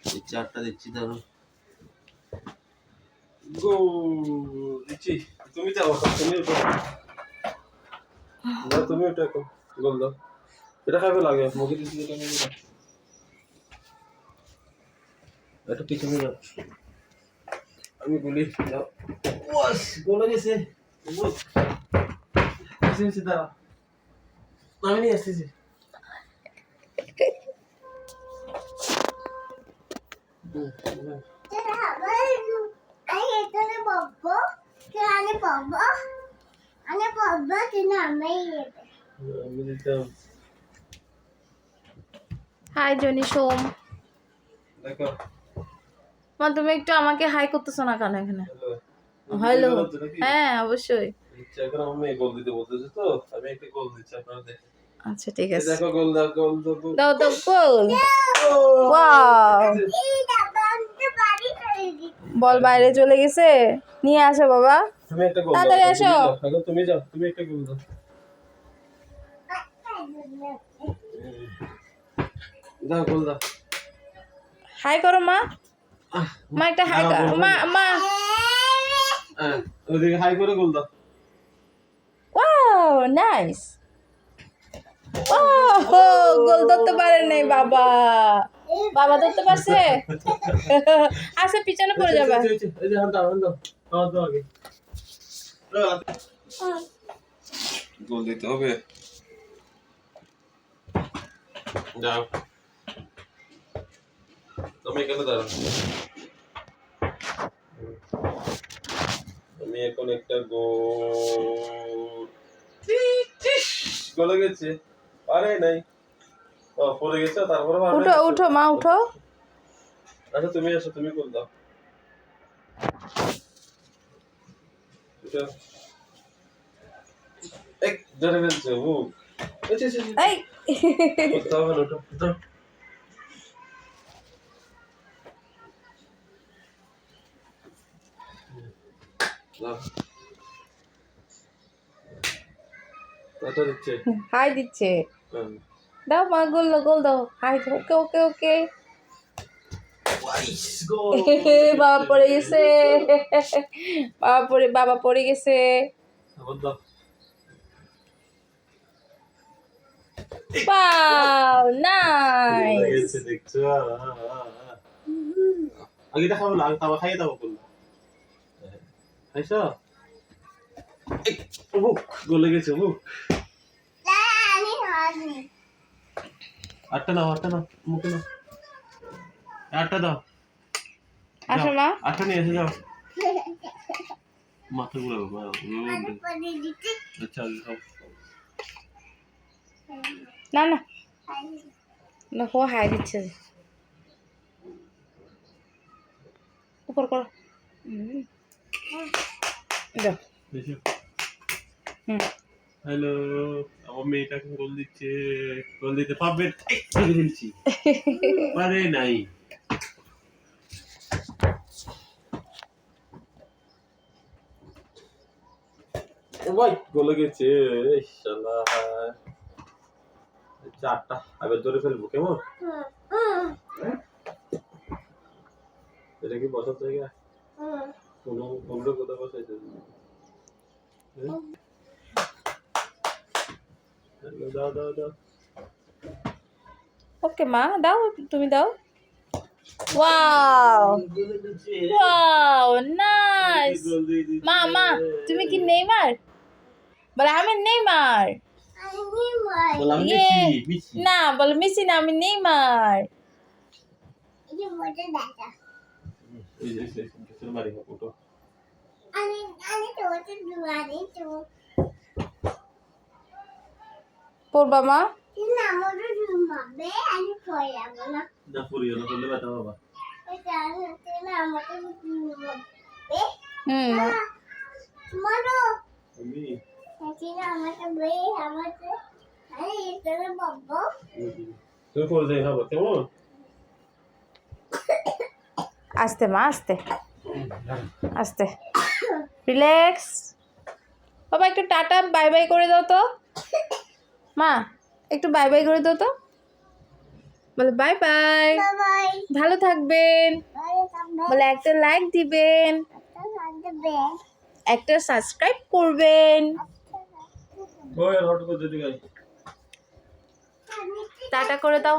এই চারটা দিচ্ছি ধরো গো দিচ্ছি তুমি যাও তুমি উঠো না তুমি উঠো এখন গোল দাও এটা খাবে লাগে মুখে দিচ্ছি এটা নিয়ে যাও এটা পিছনে যাও আমি বলি যাও ওয়াস গোল গেছে এসে দাঁড়া আমি নিয়ে আসতেছি হাই জনি সোম দেখো মা তুমি একটু আমাকে হাই করতেছো না কেন এখানে হ্যালো হ্যাঁ অবশ্যই এখন আমি গোল দিতে বলতেছি তো আমি একটা গোল দিচ্ছি আপনারা দেখেন আচ্ছা ঠিক আছে দেখো গোল দাও গোল দাও দাও গোল ওয়াও বল বাইরে চলে গেছে নিয়ে আসো বাবা তুমি একটা গোল তাড়াতাড়ি দাও আসো এখন তুমি যাও তুমি একটা গোল দাও দাও গোল দাও হাই করো মা মা একটা হাই করো মা মা ওদিকে হাই করে গোল দাও ওয়াও নাইস ও গোল ধরতে পারেন নাই বাবা বাবা ধরতে পারছে আচ্ছা পিছনে পড়ে যাবে এই যে হাত দাও হাত দাও আগে গোল দিতে হবে যাও তুমি এখানে দাঁড়াও আমি এখন একটা গলে গেছে পারে নাই ও পড়ে গেছে তারপরে উঠো উঠো মা উঠো আচ্ছা তুমি আসো তুমি গোল দাও এক ধরে ফেলছে ও এই দাও ওঠো দাও এটা দিচ্ছে হাই দিচ্ছে দাও মা গোল গোল দাও হাই ওকে ওকে ওকে বাবা পড়ে গেছে বাবা পড়ে গেছে ওয়াও নাইস দেখছো আগে এটা খাবো লাগে তাও খাইয়ে দাও বললো খাইছো গলে গেছে বুক আটটা দাও মুখে নাও আটটা দাও আসো মা আটটা নিয়ে এসে যাও মাথা ঘুরাবো আচ্ছা না না না ও হাই দিচ্ছে উপর করো দাও হ্যালো আমার মেয়েটাকে গোল দিচ্ছে গোল দিতে পারবে ফেলছি পারে নাই ভাই গলে গেছে শালা চারটা আবার ধরে ফেলবো কেমন এটা কি বসার জায়গা কোনটা কোথায় বসাইছে দাও দাও দাও ওকে মা দাও তুমি দাও ওয়াও ওয়াও নাইস মা মা তুমি কি নেইমার বলে আমি নেইমার না বলো মেসি না আমি নেইমার পড়বা মা আস্তে মা আস্তে আস্তে রিল্যাক্স বাবা একটু টাটা বাই বাই করে দাও তো মা একটু বাই বাই করে দাও তো বলে বাই বাই, ভালো থাকবেন, বলে একটা লাইক দিবেন, একটা সাবস্ক্রাইব করবেন। টাটা করে দাও।